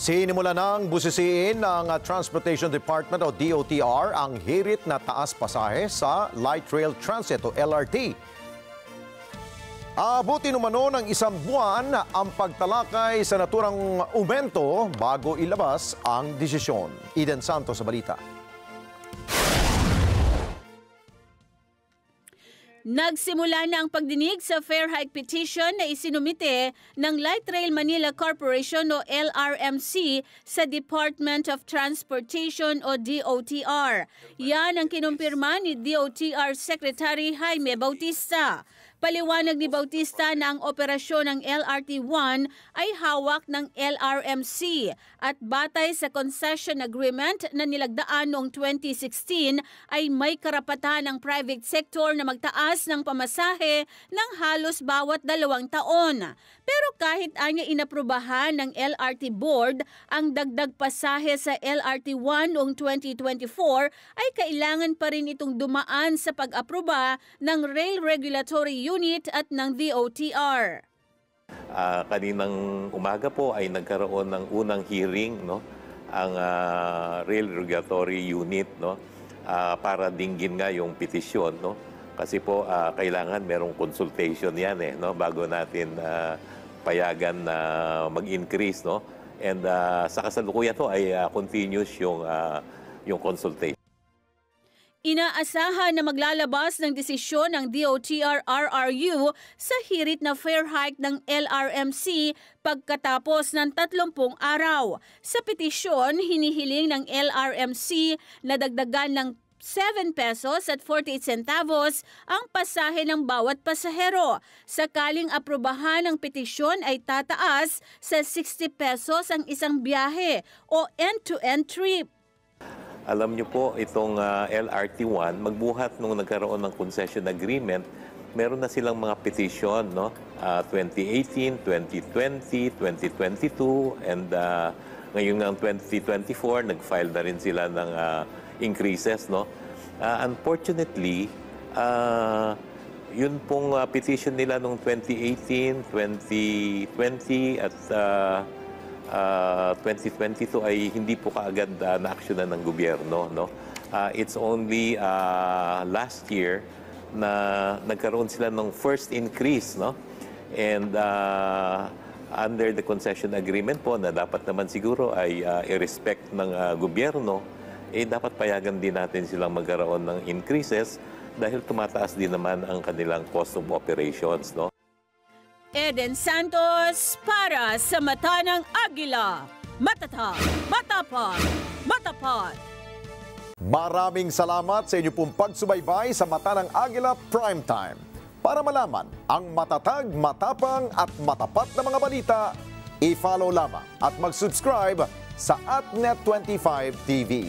Sinimula ng busisiin ng Transportation Department o DOTR ang hirit na taas pasahe sa Light Rail Transit o LRT. Abutin umano ng isang buwan ang pagtalakay sa naturang aumento bago ilabas ang desisyon. Eden Santos sa balita. Nagsimula na ang pagdinig sa fare hike petition na isinumite ng Light Rail Manila Corporation o LRMC sa Department of Transportation o DOTR. Yan ang kinumpirma ni DOTR Secretary Jaime Bautista. Paliwanag ni Bautista na ang operasyon ng LRT-1 ay hawak ng LRMC at batay sa concession agreement na nilagdaan noong 2016 ay may karapatan ng private sector na magtaas ng pamasahe ng halos bawat 2 taon. Pero kahit anya inaprubahan ng LRT Board ang dagdag pasahe sa LRT-1 noong 2024 ay kailangan pa rin itong dumaan sa pag-aproba ng Rail Regulatory Unit at ng DOTR. Kaninang umaga po ay nagkaroon ng unang hearing, no, ang Rail Regulatory Unit, no, para dinggin nga yung petisyon, no. Kasi po kailangan merong consultation yan no, bago natin payagan na mag-increase, no. And sa kasalukuyan to ay continuous yung consultation. Inaasahan na maglalabas ng desisyon ng DOTR-RRU sa hirit na fare hike ng LRMC pagkatapos ng 30 araw. Sa petisyon, hinihiling ng LRMC na dagdagan ng 7 pesos at 48 centavos ang pasahe ng bawat pasahero. Sakaling aprobahan ang petisyon ay tataas sa 60 pesos ang isang biyahe o end-to-end trip. Alam niyo po, itong LRT-1, magbuhat nung nagkaroon ng concession agreement, meron na silang mga petition, no? 2018, 2020, 2022, and ngayon ng 2024, nag-file na rin sila ng increases, no? Unfortunately, yun pong petition nila noong 2018, 2020 at 2022 ay hindi po kaagad na-actionan ng gobyerno, no? It's only last year na nagkaroon sila ng first increase, no? And under the concession agreement po na dapat naman siguro ay i-respect ng gobyerno, dapat payagan din natin silang magkaroon ng increases dahil tumataas din naman ang kanilang cost of operations, no? Eden Santos para sa Mata ng Agila. Matatag, matapang, matapat. Maraming salamat sa inyo pong pagsubaybay sa Mata ng Agila Primetime. Para malaman ang matatag, matapang at matapat na mga balita, i-follow lamang at mag-subscribe sa @Net25 TV.